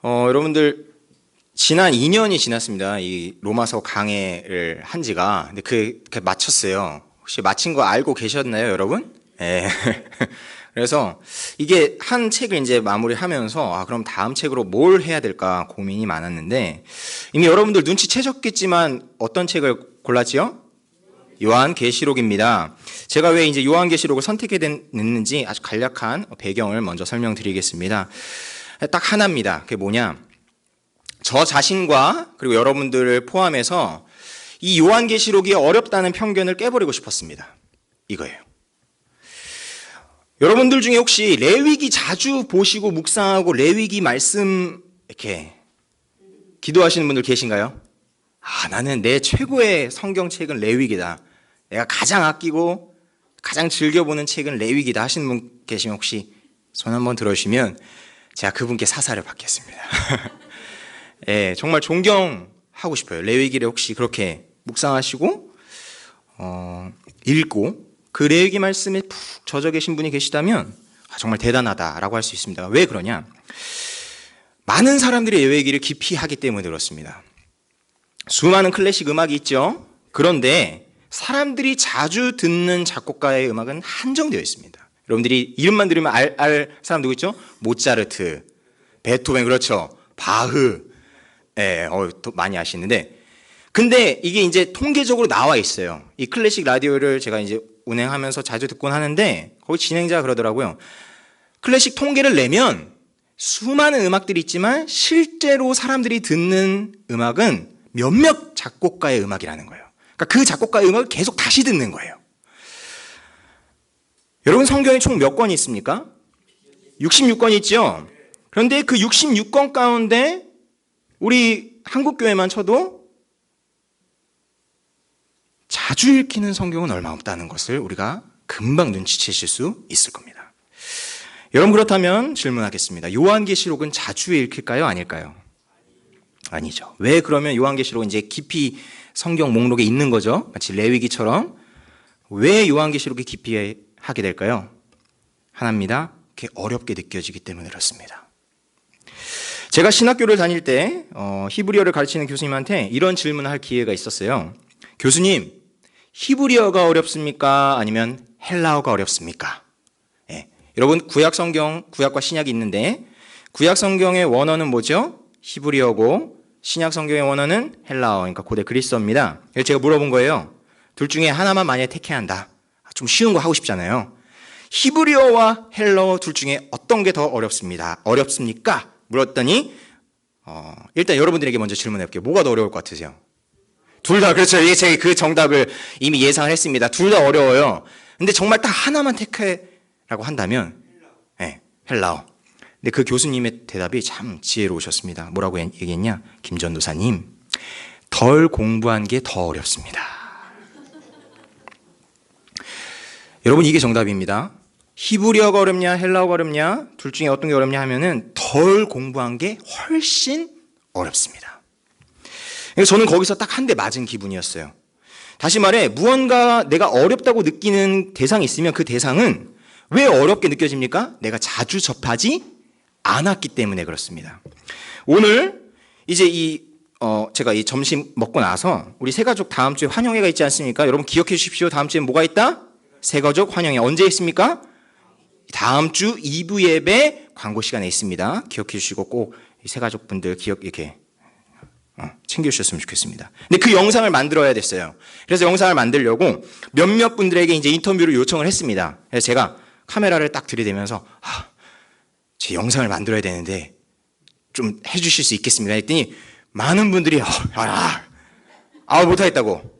여러분들 지난 2년이 지났습니다. 이 로마서 강해를 한 지가. 근데 그 마쳤어요. 혹시 마친 거 알고 계셨나요, 여러분? 예. 그래서 이게 한 책을 이제 마무리하면서 그럼 다음 책으로 뭘 해야 될까 고민이 많았는데, 이미 여러분들 눈치채셨겠지만 어떤 책을 골랐지요? 요한계시록입니다. 제가 왜 이제 요한계시록을 선택했는지 아주 간략한 배경을 먼저 설명드리겠습니다. 딱 하나입니다. 그게 뭐냐? 저 자신과 그리고 여러분들을 포함해서 이 요한계시록이 어렵다는 편견을 깨버리고 싶었습니다. 이거예요. 여러분들 중에 혹시 레위기 자주 보시고 묵상하고 레위기 말씀 이렇게 기도하시는 분들 계신가요? 나는 내 최고의 성경책은 레위기다. 내가 가장 아끼고 가장 즐겨보는 책은 레위기다 하시는 분 계시면 혹시 손 한번 들어주시면 제가 그분께 사사를 받겠습니다. 예, 정말 존경하고 싶어요. 레위기를 혹시 그렇게 묵상하시고 읽고 그 레위기 말씀에 푹 젖어 계신 분이 계시다면 정말 대단하다라고 할 수 있습니다. 왜 그러냐? 많은 사람들이 레위기를 깊이 하기 때문에 그렇습니다. 수많은 클래식 음악이 있죠. 그런데 사람들이 자주 듣는 작곡가의 음악은 한정되어 있습니다. 여러분들이 이름만 들으면 알 사람 누구 있죠? 모차르트, 베토벤, 그렇죠. 바흐, 많이 아시는데, 근데 이게 이제 통계적으로 나와 있어요. 이 클래식 라디오를 제가 이제 운행하면서 자주 듣곤 하는데, 거기 진행자가 그러더라고요. 클래식 통계를 내면 수많은 음악들이 있지만 실제로 사람들이 듣는 음악은 몇몇 작곡가의 음악이라는 거예요. 그러니까 그 작곡가의 음악을 계속 다시 듣는 거예요. 여러분, 성경에 총 몇 권이 있습니까? 66권이 있죠? 그런데 그 66권 가운데 우리 한국교회만 쳐도 자주 읽히는 성경은 얼마 없다는 것을 우리가 금방 눈치채실 수 있을 겁니다. 여러분, 그렇다면 질문하겠습니다. 요한계시록은 자주 읽힐까요? 아닐까요? 아니죠. 왜 그러면 요한계시록은 이제 깊이 성경 목록에 있는 거죠? 마치 레위기처럼. 왜 요한계시록이 깊이 하게 될까요? 하나입니다. 그게 어렵게 느껴지기 때문에 그렇습니다. 제가 신학교를 다닐 때 히브리어를 가르치는 교수님한테 이런 질문을 할 기회가 있었어요. 교수님, 히브리어가 어렵습니까? 아니면 헬라어가 어렵습니까? 여러분, 구약성경, 구약과 신약이 있는데 구약성경의 원어는 뭐죠? 히브리어고 신약성경의 원어는 헬라어, 그러니까 고대 그리스어입니다. 그래서 제가 물어본 거예요. 둘 중에 하나만 만약에 택해야 한다. 좀 쉬운 거 하고 싶잖아요. 히브리어와 헬라어 둘 중에 어떤 게 더 어렵습니까? 물었더니 일단 여러분들에게 먼저 질문해 볼게요. 뭐가 더 어려울 것 같으세요? 둘 다, 그렇죠. 이게 제가 그 정답을 이미 예상을 했습니다. 둘 다 어려워요. 근데 정말 딱 하나만 택해라고 한다면 헬라어. 근데 그 교수님의 대답이 참 지혜로우셨습니다. 뭐라고 얘기했냐? 김전도사님, 덜 공부한 게 더 어렵습니다. 여러분, 이게 정답입니다. 히브리어가 어렵냐 헬라어가 어렵냐 둘 중에 어떤 게 어렵냐 하면은 덜 공부한 게 훨씬 어렵습니다. 그래서 저는 거기서 딱 한 대 맞은 기분이었어요. 다시 말해, 무언가 내가 어렵다고 느끼는 대상이 있으면 그 대상은 왜 어렵게 느껴집니까? 내가 자주 접하지 않았기 때문에 그렇습니다. 오늘 이제 제가 이 점심 먹고 나서 우리 새가족 다음 주에 환영회가 있지 않습니까? 여러분 기억해 주십시오. 다음 주에 뭐가 있다? 새가족 환영회. 언제 있습니까? 다음 주 2부 예배 광고 시간에 있습니다. 기억해 주시고 꼭 새가족분들 이렇게 챙겨주셨으면 좋겠습니다. 근데 그 영상을 만들어야 됐어요. 그래서 영상을 만들려고 몇몇 분들에게 이제 인터뷰를 요청을 했습니다. 그래서 제가 카메라를 딱 들이대면서 제 영상을 만들어야 되는데 좀 해주실 수 있겠습니까? 했더니 많은 분들이 못하겠다고.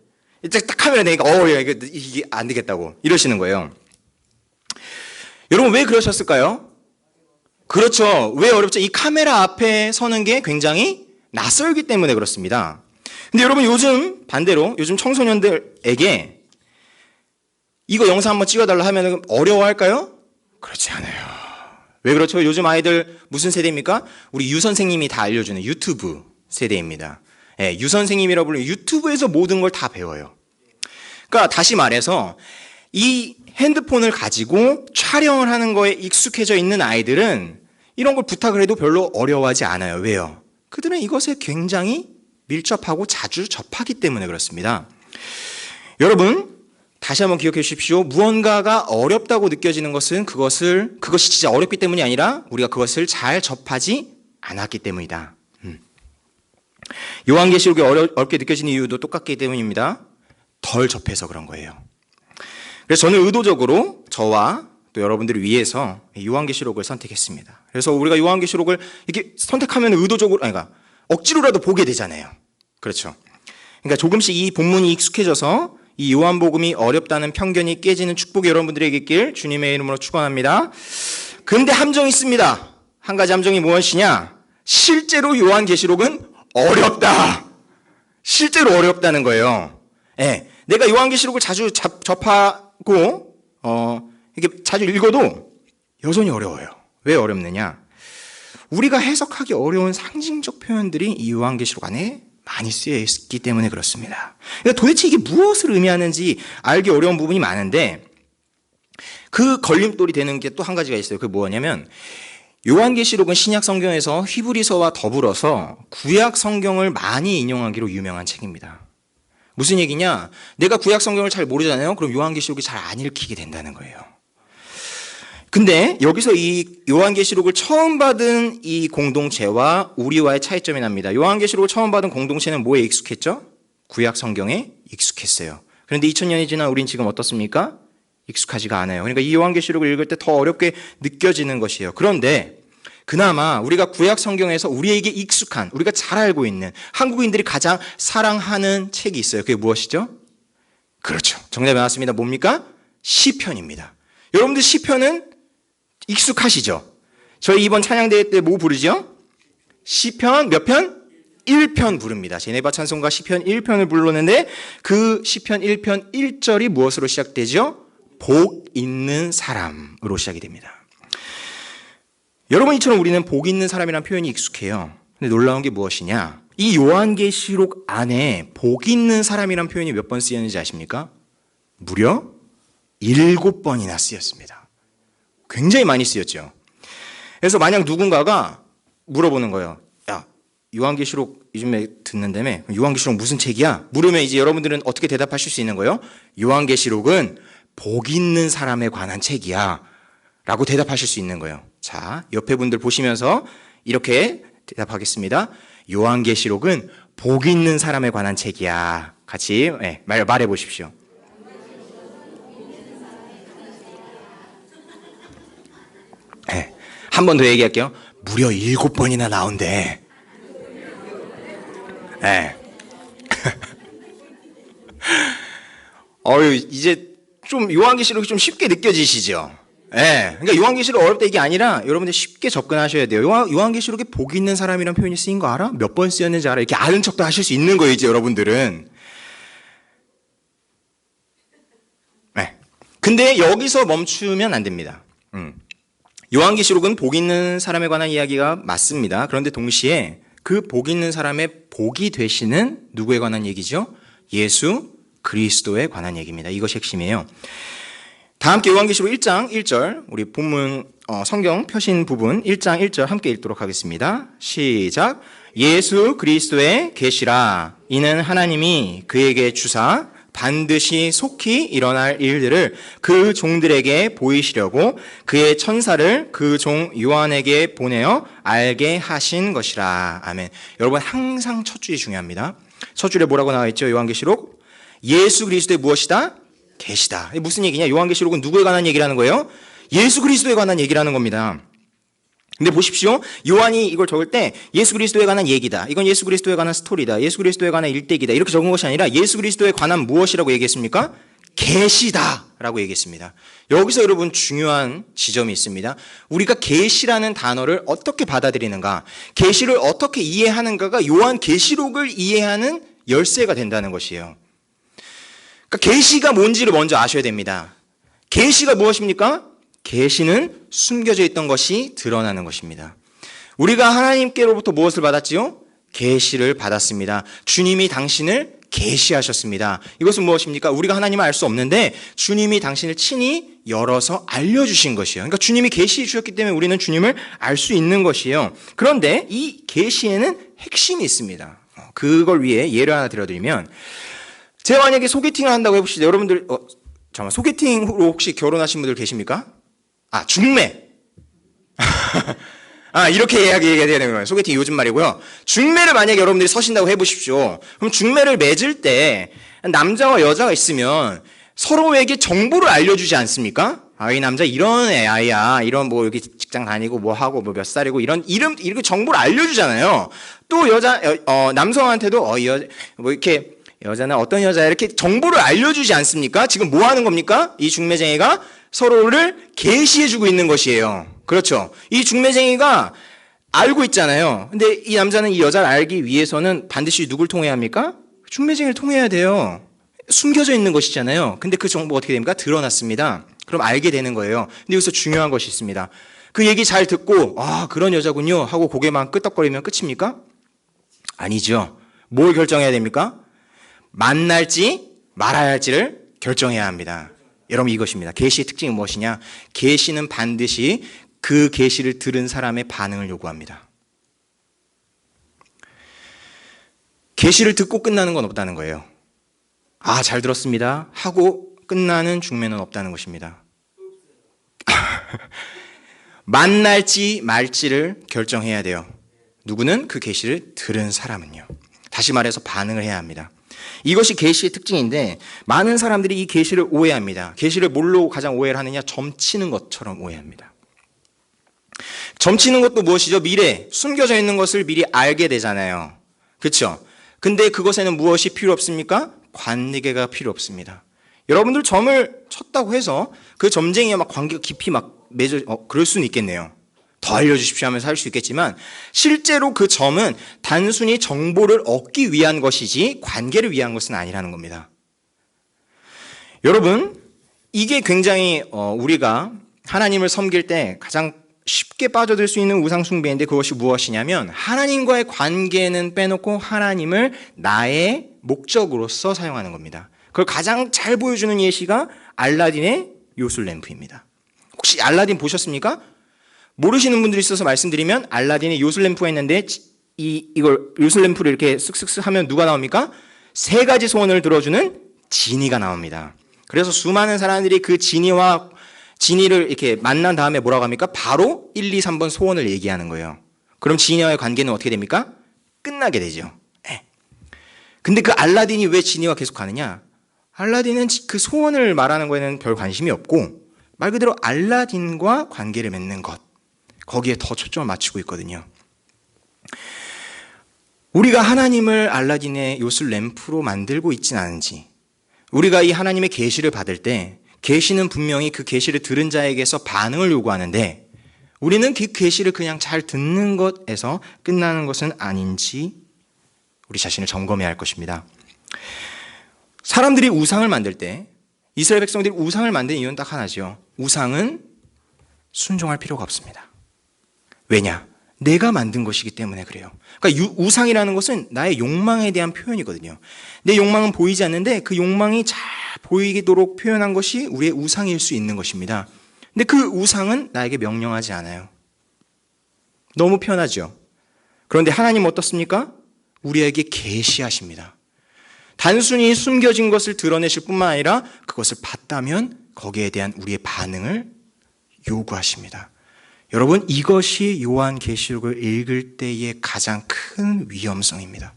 이제 딱 카메라 내니까 이게 안 되겠다고 이러시는 거예요. 여러분, 왜 그러셨을까요? 그렇죠. 왜 어렵죠? 이 카메라 앞에 서는 게 굉장히 낯설기 때문에 그렇습니다. 근데 여러분, 반대로 요즘 청소년들에게 이거 영상 한번 찍어달라 하면 어려워할까요? 그렇지 않아요. 왜 그렇죠? 요즘 아이들 무슨 세대입니까? 우리 유 선생님이 다 알려주는 유튜브 세대입니다. 유 선생님이라고 불리는 유튜브에서 모든 걸 다 배워요. 그러니까 다시 말해서 이 핸드폰을 가지고 촬영을 하는 거에 익숙해져 있는 아이들은 이런 걸 부탁을 해도 별로 어려워하지 않아요. 왜요? 그들은 이것에 굉장히 밀접하고 자주 접하기 때문에 그렇습니다. 여러분, 다시 한번 기억해 주십시오. 무언가가 어렵다고 느껴지는 것은 그것이 진짜 어렵기 때문이 아니라 우리가 그것을 잘 접하지 않았기 때문이다. 요한계시록이 어렵게 느껴지는 이유도 똑같기 때문입니다. 덜 접해서 그런 거예요. 그래서 저는 의도적으로 저와 또 여러분들을 위해서 요한계시록을 선택했습니다. 그래서 우리가 요한계시록을 이렇게 선택하면 의도적으로, 그러니까 억지로라도 보게 되잖아요. 그렇죠. 그러니까 조금씩 이 본문이 익숙해져서 이 요한복음이 어렵다는 편견이 깨지는 축복이 여러분들에게 있길 주님의 이름으로 축원합니다. 근데 함정이 있습니다. 한 가지 함정이 무엇이냐? 실제로 요한계시록은 어렵다. 실제로 어렵다는 거예요. 예, 내가 요한계시록을 자주 접하고 이게 자주 읽어도 여전히 어려워요. 왜 어렵느냐? 우리가 해석하기 어려운 상징적 표현들이 이 요한계시록 안에 많이 쓰여 있기 때문에 그렇습니다. 그러니까 도대체 이게 무엇을 의미하는지 알기 어려운 부분이 많은데 그 걸림돌이 되는 게 또 한 가지가 있어요. 그게 뭐냐면 요한계시록은 신약 성경에서 히브리서와 더불어서 구약 성경을 많이 인용하기로 유명한 책입니다. 무슨 얘기냐? 내가 구약 성경을 잘 모르잖아요. 그럼 요한계시록이 잘 안 읽히게 된다는 거예요. 근데 여기서 이 요한계시록을 처음 받은 이 공동체와 우리와의 차이점이 납니다. 요한계시록을 처음 받은 공동체는 뭐에 익숙했죠? 구약 성경에 익숙했어요. 그런데 2000년이 지난 우린 지금 어떻습니까? 익숙하지가 않아요. 그러니까 이 요한계시록을 읽을 때 더 어렵게 느껴지는 것이에요. 그런데 그나마 우리가 구약 성경에서 우리에게 익숙한, 우리가 잘 알고 있는 한국인들이 가장 사랑하는 책이 있어요. 그게 무엇이죠? 그렇죠. 정답이 나왔습니다. 뭡니까? 시편입니다. 여러분들 시편은 익숙하시죠? 저희 이번 찬양대회 때 뭐 부르죠? 시편 몇 편? 1편 부릅니다. 제네바 찬송가 시편 1편을 불렀는데 그 시편 1편 1절이 무엇으로 시작되죠? 복 있는 사람으로 시작이 됩니다. 여러분 이처럼 우리는 복 있는 사람이라는 표현이 익숙해요. 근데 놀라운 게 무엇이냐? 이 요한계시록 안에 복 있는 사람이라는 표현이 몇 번 쓰였는지 아십니까? 무려 7번이나 쓰였습니다. 굉장히 많이 쓰였죠. 그래서 만약 누군가가 물어보는 거예요. 야, 요한계시록 요즘에 듣는다며? 요한계시록 무슨 책이야? 물으면 이제 여러분들은 어떻게 대답하실 수 있는 거예요? 요한계시록은 복 있는 사람에 관한 책이야 라고 대답하실 수 있는 거예요. 자, 옆에 분들 보시면서 이렇게 대답하겠습니다. 요한계시록은 복 있는 사람에 관한 책이야. 같이 말해 보십시오. 네, 한 번 더 얘기할게요. 무려 7번이나 나온대. 네. 이제 좀 요한계시록이 좀 쉽게 느껴지시죠? 네. 그러니까 요한계시록 어렵다 이게 아니라 여러분들 쉽게 접근하셔야 돼요. 요한계시록에 복 있는 사람이라는 표현이 쓰인 거 알아? 몇 번 쓰였는지 알아? 이렇게 아는 척도 하실 수 있는 거예요, 이제 여러분들은. 네. 근데 여기서 멈추면 안 됩니다. 요한계시록은 복 있는 사람에 관한 이야기가 맞습니다. 그런데 동시에 그 복 있는 사람의 복이 되시는 누구에 관한 얘기죠? 예수 그리스도에 관한 얘기입니다. 이것이 핵심이에요. 다 함께 요한계시록 1장 1절 우리 본문 성경 펴신 부분 1장 1절 함께 읽도록 하겠습니다. 시작. 예수 그리스도의 계시라. 이는 하나님이 그에게 주사 반드시 속히 일어날 일들을 그 종들에게 보이시려고 그의 천사를 그 종 요한에게 보내어 알게 하신 것이라. 아멘. 여러분 항상 첫 줄이 중요합니다. 첫 줄에 뭐라고 나와 있죠? 요한계시록 예수 그리스도의 무엇이다? 계시다. 무슨 얘기냐? 요한계시록은 누구에 관한 얘기라는 거예요? 예수 그리스도에 관한 얘기라는 겁니다. 근데 보십시오. 요한이 이걸 적을 때 예수 그리스도에 관한 얘기다. 이건 예수 그리스도에 관한 스토리다. 예수 그리스도에 관한 일대기다. 이렇게 적은 것이 아니라 예수 그리스도에 관한 무엇이라고 얘기했습니까? 계시다라고 얘기했습니다. 여기서 여러분 중요한 지점이 있습니다. 우리가 계시라는 단어를 어떻게 받아들이는가, 계시를 어떻게 이해하는가가 요한 계시록을 이해하는 열쇠가 된다는 것이에요. 그러니까 계시가 뭔지를 먼저 아셔야 됩니다. 계시가 무엇입니까? 계시는 숨겨져 있던 것이 드러나는 것입니다. 우리가 하나님께로부터 무엇을 받았지요? 계시를 받았습니다. 주님이 당신을 계시하셨습니다. 이것은 무엇입니까? 우리가 하나님을 알 수 없는데 주님이 당신을 친히 열어서 알려주신 것이에요. 그러니까 주님이 계시해 주셨기 때문에 우리는 주님을 알 수 있는 것이에요. 그런데 이 계시에는 핵심이 있습니다. 그걸 위해 예를 하나 들어드리면, 제가 만약에 소개팅을 한다고 해봅시다. 여러분들 잠깐만, 소개팅으로 혹시 결혼하신 분들 계십니까? 중매. 이렇게 얘기해야 되는 거예요. 소개팅 요즘 말이고요. 중매를 만약에 여러분들이 서신다고 해보십시오. 그럼 중매를 맺을 때 남자와 여자가 있으면 서로에게 정보를 알려주지 않습니까? 이 남자 이런 아이야. 이런 뭐 여기 직장 다니고 뭐 하고 뭐 몇 살이고 이런 이름 이렇게 정보를 알려주잖아요. 또 남성한테도 뭐 이렇게 여자는 어떤 여자야 이렇게 정보를 알려주지 않습니까? 지금 뭐 하는 겁니까? 이 중매쟁이가 서로를 계시해주고 있는 것이에요. 그렇죠. 이 중매쟁이가 알고 있잖아요. 근데 이 남자는 이 여자를 알기 위해서는 반드시 누굴 통해야 합니까? 중매쟁이를 통해야 돼요. 숨겨져 있는 것이잖아요. 근데 그 정보가 어떻게 됩니까? 드러났습니다. 그럼 알게 되는 거예요. 근데 여기서 중요한 것이 있습니다. 그 얘기 잘 듣고 그런 여자군요 하고 고개만 끄덕거리면 끝입니까? 아니죠. 뭘 결정해야 됩니까? 만날지 말아야 할지를 결정해야 합니다. 여러분, 이것입니다. 계시의 특징이 무엇이냐? 계시는 반드시 그 계시를 들은 사람의 반응을 요구합니다. 계시를 듣고 끝나는 건 없다는 거예요. 잘 들었습니다 하고 끝나는 중매는 없다는 것입니다. 만날지 말지를 결정해야 돼요. 누구는? 그 계시를 들은 사람은요. 다시 말해서 반응을 해야 합니다. 이것이 계시의 특징인데 많은 사람들이 이 계시를 오해합니다. 계시를 뭘로 가장 오해를 하느냐? 점치는 것처럼 오해합니다. 점치는 것도 무엇이죠? 미래, 숨겨져 있는 것을 미리 알게 되잖아요. 그렇죠? 근데 그것에는 무엇이 필요 없습니까? 관계가 필요 없습니다. 여러분들 점을 쳤다고 해서 그 점쟁이와 막 관계가 깊이 막 맺어 그럴 수는 있겠네요. 더 알려주십시오 하면서 할 수 있겠지만 실제로 그 점은 단순히 정보를 얻기 위한 것이지 관계를 위한 것은 아니라는 겁니다. 여러분, 이게 굉장히 우리가 하나님을 섬길 때 가장 쉽게 빠져들 수 있는 우상숭배인데, 그것이 무엇이냐면 하나님과의 관계는 빼놓고 하나님을 나의 목적으로서 사용하는 겁니다. 그걸 가장 잘 보여주는 예시가 알라딘의 요술램프입니다. 혹시 알라딘 보셨습니까? 모르시는 분들이 있어서 말씀드리면, 알라딘의 요술램프가 있는데 이걸 요술램프를 이렇게 쓱쓱쓱 하면 누가 나옵니까? 3가지 소원을 들어주는 지니가 나옵니다. 그래서 수많은 사람들이 그 지니를 이렇게 만난 다음에 뭐라고 합니까? 바로 1, 2, 3번 소원을 얘기하는 거예요. 그럼 지니와의 관계는 어떻게 됩니까? 끝나게 되죠. 근데 그 알라딘이 왜 지니와 계속 가느냐? 알라딘은 그 소원을 말하는 거에는 별 관심이 없고 말 그대로 알라딘과 관계를 맺는 것, 거기에 더 초점을 맞추고 있거든요. 우리가 하나님을 알라딘의 요술 램프로 만들고 있진 않은지, 우리가 이 하나님의 계시를 받을 때 계시는 분명히 그 계시를 들은 자에게서 반응을 요구하는데 우리는 그 계시를 그냥 잘 듣는 것에서 끝나는 것은 아닌지 우리 자신을 점검해야 할 것입니다. 사람들이 우상을 만들 때, 이스라엘 백성들이 우상을 만든 이유는 딱 하나죠. 우상은 순종할 필요가 없습니다. 왜냐? 내가 만든 것이기 때문에 그래요. 그러니까 우상이라는 것은 나의 욕망에 대한 표현이거든요. 내 욕망은 보이지 않는데 그 욕망이 잘 보이도록 표현한 것이 우리의 우상일 수 있는 것입니다. 근데 그 우상은 나에게 명령하지 않아요. 너무 편하죠. 그런데 하나님은 어떻습니까? 우리에게 계시하십니다. 단순히 숨겨진 것을 드러내실 뿐만 아니라 그것을 봤다면 거기에 대한 우리의 반응을 요구하십니다. 여러분, 이것이 요한계시록을 읽을 때의 가장 큰 위험성입니다.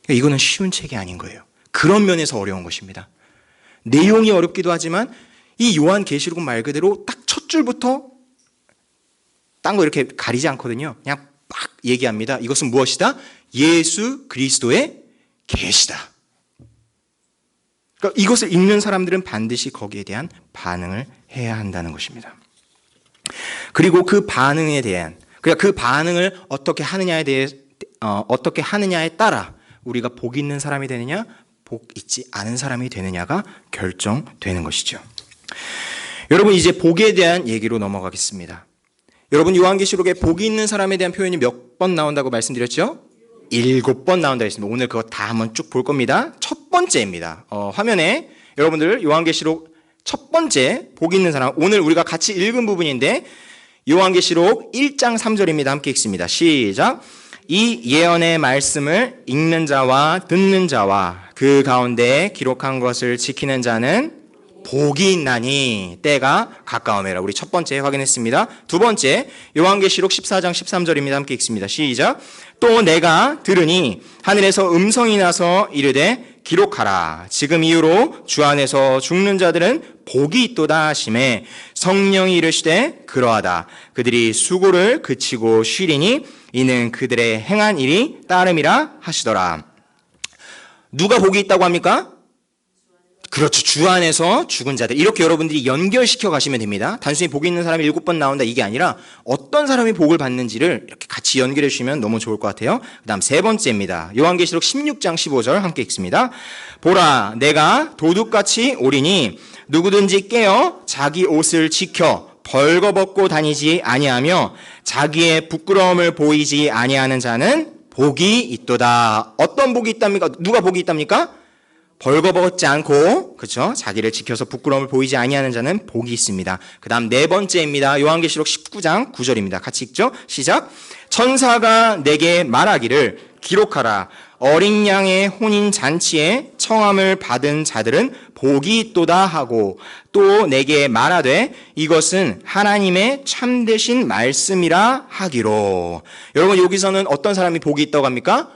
이거는 쉬운 책이 아닌 거예요. 그런 면에서 어려운 것입니다. 내용이 어렵기도 하지만 이 요한계시록은 말 그대로 딱 첫 줄부터 딴 거 이렇게 가리지 않거든요. 그냥 막 얘기합니다. 이것은 무엇이다? 예수 그리스도의 계시다. 그러니까 이것을 읽는 사람들은 반드시 거기에 대한 반응을 해야 한다는 것입니다. 그리고 그 반응에 대한, 그러니까 그 반응을 어떻게 하느냐에 따라 우리가 복 있는 사람이 되느냐, 복 있지 않은 사람이 되느냐가 결정되는 것이죠. 여러분, 이제 복에 대한 얘기로 넘어가겠습니다. 여러분, 요한계시록에 복이 있는 사람에 대한 표현이 몇 번 나온다고 말씀드렸죠? 7번 나온다 했습니다. 오늘 그거 다 한번 쭉 볼 겁니다. 첫 번째입니다. 화면에 여러분들 요한계시록 첫 번째 복 있는 사람, 오늘 우리가 같이 읽은 부분인데 요한계시록 1장 3절입니다. 함께 읽습니다. 시작. 이 예언의 말씀을 읽는 자와 듣는 자와 그 가운데 기록한 것을 지키는 자는 복이 있나니 때가 가까우매라. 우리 첫 번째 확인했습니다. 두 번째 요한계시록 14장 13절입니다. 함께 읽습니다. 시작. 또 내가 들으니 하늘에서 음성이 나서 이르되 기록하라. 지금 이후로 주 안에서 죽는 자들은 복이 있도다 하시매 성령이 이르시되 그러하다. 그들이 수고를 그치고 쉬리니 이는 그들의 행한 일이 따름이라 하시더라. 누가 복이 있다고 합니까? 그렇죠. 주 안에서 죽은 자들. 이렇게 여러분들이 연결시켜 가시면 됩니다. 단순히 복이 있는 사람이 7번 나온다 이게 아니라 어떤 사람이 복을 받는지를 이렇게 같이 연결해 주시면 너무 좋을 것 같아요. 그 다음 세 번째입니다. 요한계시록 16장 15절 함께 읽습니다. 보라 내가 도둑같이 오리니 누구든지 깨어 자기 옷을 지켜 벌거벗고 다니지 아니하며 자기의 부끄러움을 보이지 아니하는 자는 복이 있도다. 어떤 복이 있답니까? 누가 복이 있답니까? 벌거벗지 않고 그렇죠? 자기를 지켜서 부끄러움을 보이지 아니하는 자는 복이 있습니다. 그 다음 네 번째입니다. 요한계시록 19장 9절입니다. 같이 읽죠. 시작. 천사가 내게 말하기를 기록하라. 어린 양의 혼인 잔치에 청함을 받은 자들은 복이 있도다 하고 또 내게 말하되 이것은 하나님의 참되신 말씀이라 하기로. 여러분 여기서는 어떤 사람이 복이 있다고 합니까?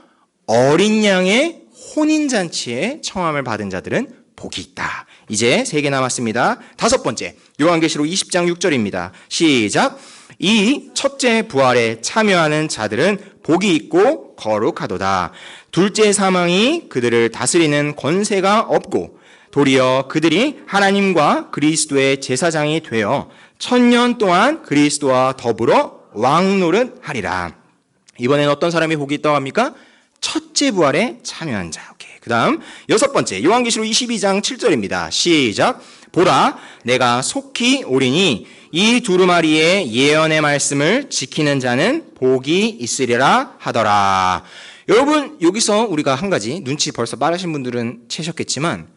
어린 양의 혼인잔치에 청함을 받은 자들은 복이 있다. 이제 3개 남았습니다. 다섯 번째 요한계시록 20장 6절입니다. 시작. 이 첫째 부활에 참여하는 자들은 복이 있고 거룩하도다. 둘째 사망이 그들을 다스리는 권세가 없고 도리어 그들이 하나님과 그리스도의 제사장이 되어 1000년 동안 그리스도와 더불어 왕노릇하리라. 이번엔 어떤 사람이 복이 있다고 합니까? 첫째 부활에 참여한 자. 오케이. 그 다음 여섯 번째 요한계시록 22장 7절입니다. 시작. 보라 내가 속히 오리니 이 두루마리의 예언의 말씀을 지키는 자는 복이 있으리라 하더라. 여러분 여기서 우리가 한 가지 눈치 벌써 빠르신 분들은 채셨겠지만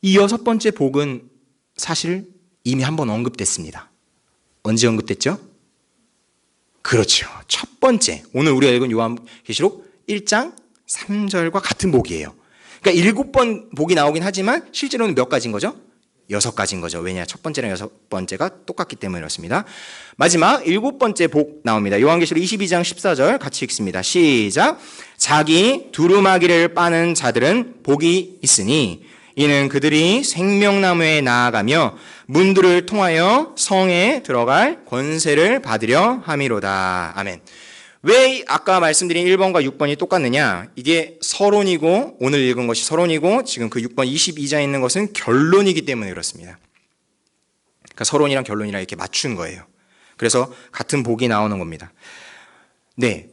이 여섯 번째 복은 사실 이미 한번 언급됐습니다. 언제 언급됐죠? 그렇죠. 첫 번째 오늘 우리가 읽은 요한계시록 1장 3절과 같은 복이에요. 그러니까 7번 복이 나오긴 하지만 실제로는 몇 가지인 거죠? 6가지인 거죠. 왜냐? 첫 번째랑 6번째가 똑같기 때문에 그렇습니다. 마지막 7번째 복 나옵니다. 요한계시록 22장 14절 같이 읽습니다. 시작. 자기 두루마기를 빠는 자들은 복이 있으니 이는 그들이 생명나무에 나아가며 문들을 통하여 성에 들어갈 권세를 받으려 함이로다. 아멘. 왜 아까 말씀드린 1번과 6번이 똑같느냐? 이게 서론이고 오늘 읽은 것이 서론이고 지금 그 6번 22장에 있는 것은 결론이기 때문에 그렇습니다. 그러니까 서론이랑 결론이랑 이렇게 맞춘 거예요. 그래서 같은 복이 나오는 겁니다. 네,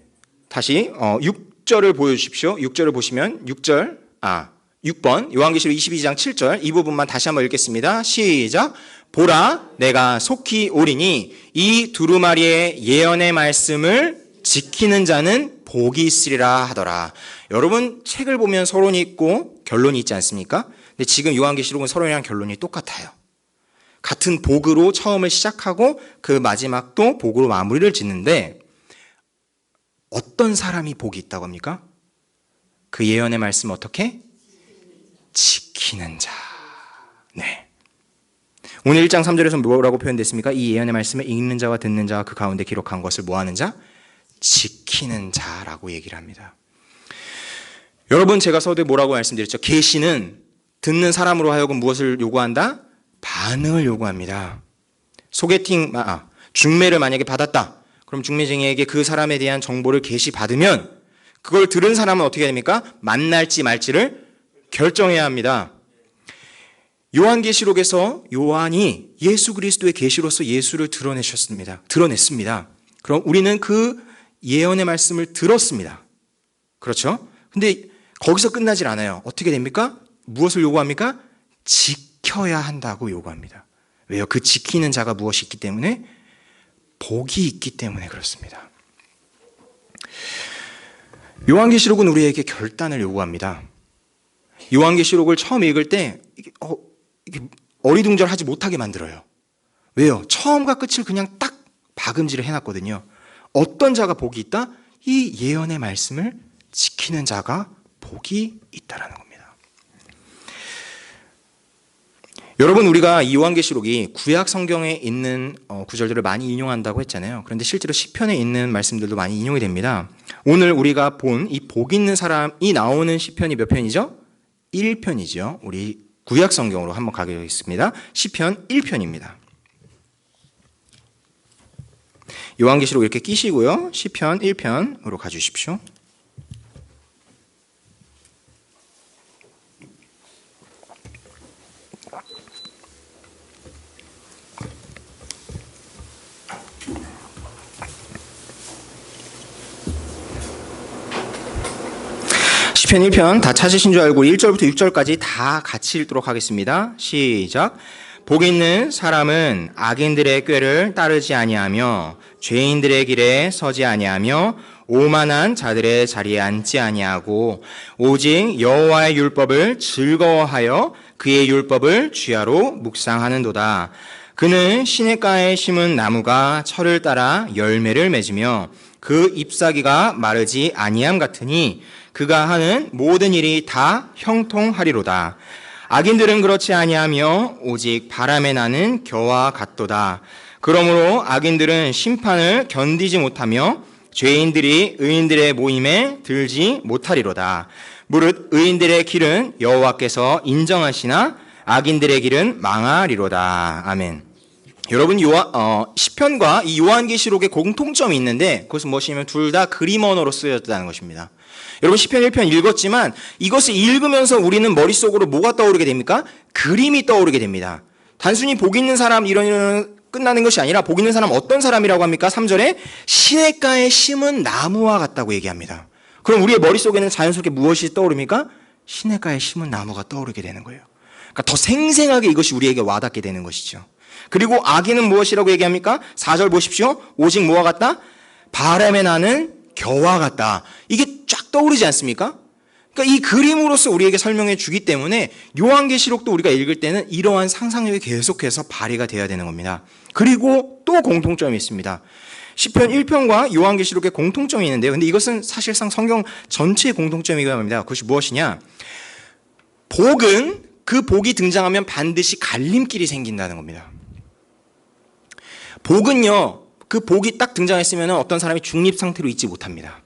다시 6절을 보여주십시오. 6절을 보시면 6번 요한계시록 22장 7절 이 부분만 다시 한번 읽겠습니다. 시작. 보라 내가 속히 오리니 이 두루마리의 예언의 말씀을 지키는 자는 복이 있으리라 하더라. 여러분 책을 보면 서론이 있고 결론이 있지 않습니까? 근데 지금 요한계시록은 서론이랑 결론이 똑같아요. 같은 복으로 처음을 시작하고 그 마지막도 복으로 마무리를 짓는데 어떤 사람이 복이 있다고 합니까? 그 예언의 말씀 어떻게? 지키는 자. 네. 오늘 1장 3절에서 뭐라고 표현됐습니까? 이 예언의 말씀을 읽는 자와 듣는 자와 그 가운데 기록한 것을 뭐하는 자? 지키는 자라고 얘기를 합니다. 여러분 제가 서두에 뭐라고 말씀드렸죠? 계시는 듣는 사람으로 하여금 무엇을 요구한다? 반응을 요구합니다. 소개팅, 중매를 만약에 받았다. 그럼 중매쟁이에게 그 사람에 대한 정보를 계시 받으면 그걸 들은 사람은 어떻게 됩니까? 만날지 말지를 결정해야 합니다. 요한계시록에서 요한이 예수 그리스도의 계시로서 예수를 드러냈습니다. 그럼 우리는 그 예언의 말씀을 들었습니다. 그렇죠? 근데 거기서 끝나질 않아요. 어떻게 됩니까? 무엇을 요구합니까? 지켜야 한다고 요구합니다. 왜요? 그 지키는 자가 무엇이 있기 때문에? 복이 있기 때문에 그렇습니다. 요한계시록은 우리에게 결단을 요구합니다. 요한계시록을 처음 읽을 때 이게 어리둥절하지 못하게 만들어요. 왜요? 처음과 끝을 그냥 딱 박음질을 해놨거든요. 어떤 자가 복이 있다? 이 예언의 말씀을 지키는 자가 복이 있다라는 겁니다. 여러분, 우리가 이 요한계시록이 구약 성경에 있는 구절들을 많이 인용한다고 했잖아요. 그런데 실제로 시편에 있는 말씀들도 많이 인용이 됩니다. 오늘 우리가 본 이 복 있는 사람이 나오는 시편이 몇 편이죠? 1편이죠. 우리 구약 성경으로 한번 가겠습니다. 시편 1편입니다. 요한계시록 이렇게 끼시고요. 시편 1편으로 가주십시오. 시편 1편 다 찾으신 줄 알고 1절부터 6절까지 다 같이 읽도록 하겠습니다. 시작. 복 있는 사람은 악인들의 꾀를 따르지 아니하며 죄인들의 길에 서지 아니하며 오만한 자들의 자리에 앉지 아니하고 오직 여호와의 율법을 즐거워하여 그의 율법을 주야로 묵상하는도다. 그는 시냇가에 심은 나무가 철을 따라 열매를 맺으며 그 잎사귀가 마르지 아니함 같으니 그가 하는 모든 일이 다 형통하리로다. 악인들은 그렇지 아니하며 오직 바람에 나는 겨와 같도다. 그러므로 악인들은 심판을 견디지 못하며 죄인들이 의인들의 모임에 들지 못하리로다. 무릇 의인들의 길은 여호와께서 인정하시나 악인들의 길은 망하리로다. 아멘. 여러분, 시편과 이 요한계시록의 공통점이 있는데 그것은 무엇이냐면 둘 다 그림 언어로 쓰여졌다는 것입니다. 여러분, 시편 1편 읽었지만 이것을 읽으면서 우리는 머릿속으로 뭐가 떠오르게 됩니까? 그림이 떠오르게 됩니다. 단순히 복 있는 사람 이런 끝나는 것이 아니라 복 있는 사람 어떤 사람이라고 합니까? 3절에 시냇가에 심은 나무와 같다고 얘기합니다. 그럼 우리의 머릿속에는 자연스럽게 무엇이 떠오릅니까? 시냇가에 심은 나무가 떠오르게 되는 거예요. 그러니까 더 생생하게 이것이 우리에게 와닿게 되는 것이죠. 그리고 악인은 무엇이라고 얘기합니까? 4절 보십시오. 오직 뭐와 같다? 바람에 나는 겨와 같다. 이게 쫙 떠오르지 않습니까? 그러니까 이 그림으로서 우리에게 설명해 주기 때문에 요한계시록도 우리가 읽을 때는 이러한 상상력이 계속해서 발휘가 되어야 되는 겁니다. 그리고 또 공통점이 있습니다. 시편 1편과 요한계시록의 공통점이 있는데요. 근데 이것은 사실상 성경 전체의 공통점이기도 합니다. 그것이 무엇이냐? 복은 그 복이 등장하면 반드시 갈림길이 생긴다는 겁니다. 복은요, 그 복이 딱 등장했으면 어떤 사람이 중립 상태로 있지 못합니다.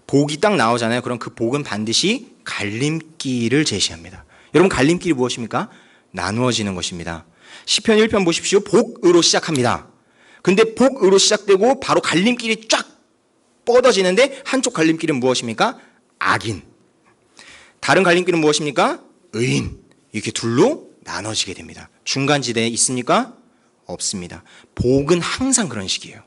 복이 딱 나오잖아요. 그럼 그 복은 반드시 갈림길을 제시합니다. 여러분, 갈림길이 무엇입니까? 나누어지는 것입니다. 시편 1편 보십시오. 복으로 시작합니다. 근데 복으로 시작되고 바로 갈림길이 쫙 뻗어지는데 한쪽 갈림길은 무엇입니까? 악인. 다른 갈림길은 무엇입니까? 의인. 이렇게 둘로 나눠지게 됩니다. 중간지대에 있습니까? 없습니다. 복은 항상 그런 식이에요.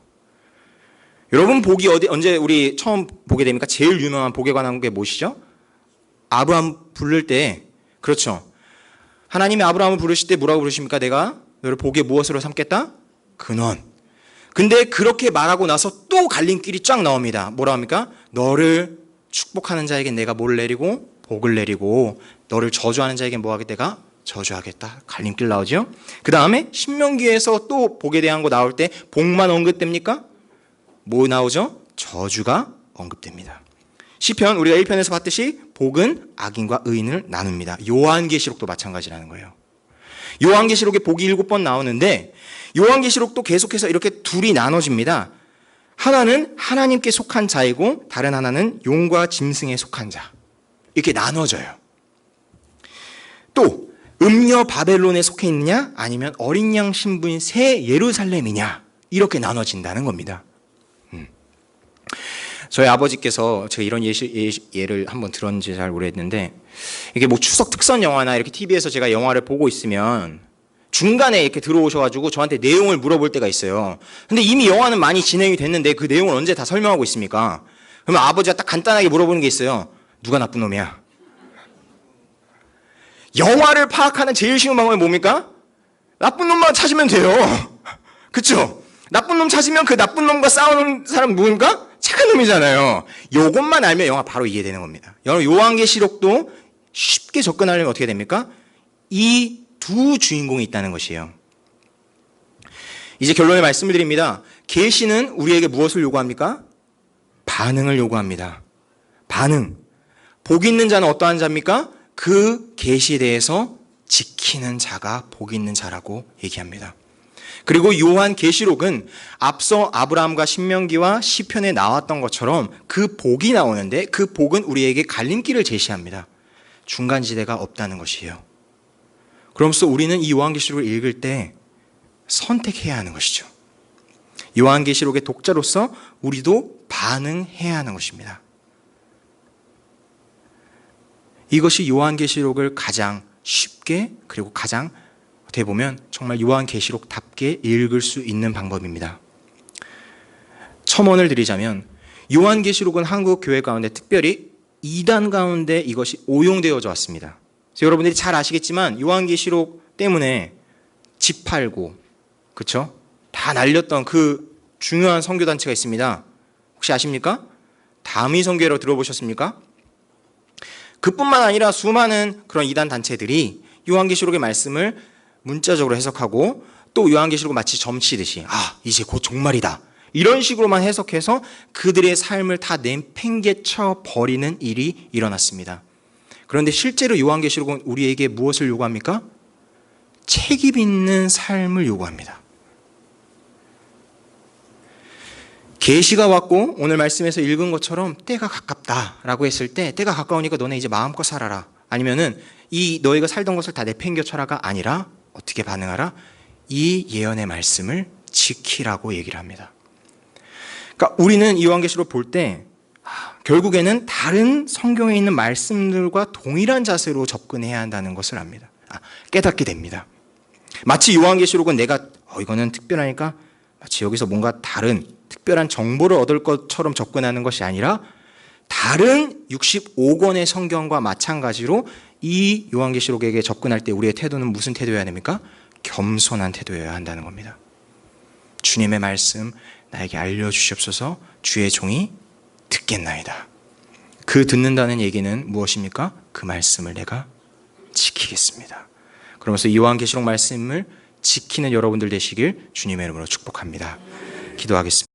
여러분, 복이 언제 우리 처음 보게 됩니까? 제일 유명한 복에 관한 게 무엇이죠? 아브라함 부를 때, 그렇죠. 하나님이 아브라함을 부르실 때 뭐라고 부르십니까? 내가 너를 복의 무엇으로 삼겠다? 근원. 근데 그렇게 말하고 나서 또 갈림길이 쫙 나옵니다. 뭐라 합니까? 너를 축복하는 자에겐 내가 뭘 내리고 복을 내리고 너를 저주하는 자에겐 뭐 하겠다? 내가 저주하겠다. 갈림길 나오죠. 그 다음에 신명기에서 또 복에 대한 거 나올 때 복만 언급됩니까? 뭐 나오죠? 저주가 언급됩니다. 시편 우리가 1편에서 봤듯이 복은 악인과 의인을 나눕니다. 요한계시록도 마찬가지라는 거예요. 요한계시록에 복이 7번 나오는데 요한계시록도 계속해서 이렇게 둘이 나눠집니다. 하나는 하나님께 속한 자이고 다른 하나는 용과 짐승에 속한 자. 이렇게 나눠져요. 또 음녀 바벨론에 속해 있느냐 아니면 어린 양 신부인 새 예루살렘이냐 이렇게 나눠진다는 겁니다. 저희 아버지께서 제가 이런 예를 한번 들었는지 잘 모르겠는데 이게 뭐 추석 특선 영화나 이렇게 TV에서 제가 영화를 보고 있으면 중간에 이렇게 들어오셔가지고 저한테 내용을 물어볼 때가 있어요. 근데 이미 영화는 많이 진행이 됐는데 그 내용을 언제 다 설명하고 있습니까? 그러면 아버지가 딱 간단하게 물어보는 게 있어요. 누가 나쁜 놈이야? 영화를 파악하는 제일 쉬운 방법이 뭡니까? 나쁜 놈만 찾으면 돼요. 그쵸? 나쁜 놈 찾으면 그 나쁜 놈과 싸우는 사람 누군가? 착한 놈이잖아요. 요것만 알면 영화 바로 이해되는 겁니다. 여러분 요한계시록도 쉽게 접근하려면 어떻게 됩니까? 이 두 주인공이 있다는 것이에요. 이제 결론의 말씀을 드립니다. 계시는 우리에게 무엇을 요구합니까? 반응을 요구합니다. 반응. 복 있는 자는 어떠한 자입니까? 그 계시에 대해서 지키는 자가 복 있는 자라고 얘기합니다. 그리고 요한계시록은 앞서 아브라함과 신명기와 시편에 나왔던 것처럼 그 복이 나오는데 그 복은 우리에게 갈림길을 제시합니다. 중간지대가 없다는 것이에요. 그러면서 우리는 이 요한계시록을 읽을 때 선택해야 하는 것이죠. 요한계시록의 독자로서 우리도 반응해야 하는 것입니다. 이것이 요한계시록을 가장 쉽게 그리고 가장 어떻게 보면 정말 요한계시록답게 읽을 수 있는 방법입니다. 첨언을 드리자면 요한계시록은 한국 교회 가운데 특별히 이단 가운데 이것이 오용되어져 왔습니다. 그래서 여러분들이 잘 아시겠지만 요한계시록 때문에 집 팔고 그렇죠? 다 날렸던 그 중요한 선교단체가 있습니다. 혹시 아십니까? 다미선교회로 들어보셨습니까? 그뿐만 아니라 수많은 그런 이단 단체들이 요한계시록의 말씀을 문자적으로 해석하고 또 요한계시록을 마치 점치듯이 이제 곧 종말이다 이런 식으로만 해석해서 그들의 삶을 다 내팽개쳐 버리는 일이 일어났습니다. 그런데 실제로 요한계시록은 우리에게 무엇을 요구합니까? 책임 있는 삶을 요구합니다. 계시가 왔고 오늘 말씀에서 읽은 것처럼 때가 가깝다라고 했을 때 때가 가까우니까 너네 이제 마음껏 살아라. 아니면은 이 너희가 살던 것을 다 내팽겨쳐라가 아니라 어떻게 반응하라? 이 예언의 말씀을 지키라고 얘기를 합니다. 그러니까 우리는 이 요한계시록 볼 때 결국에는 다른 성경에 있는 말씀들과 동일한 자세로 접근해야 한다는 것을 압니다. 깨닫게 됩니다. 마치 요한계시록은 내가 이거는 특별하니까 마치 여기서 뭔가 다른 특별한 정보를 얻을 것처럼 접근하는 것이 아니라 다른 65권의 성경과 마찬가지로 이 요한계시록에게 접근할 때 우리의 태도는 무슨 태도여야 됩니까? 겸손한 태도여야 한다는 겁니다. 주님의 말씀 나에게 알려주시옵소서 주의 종이 듣겠나이다. 그 듣는다는 얘기는 무엇입니까? 그 말씀을 내가 지키겠습니다. 그러면서 이 요한계시록 말씀을 지키는 여러분들 되시길 주님의 이름으로 축복합니다. 기도하겠습니다.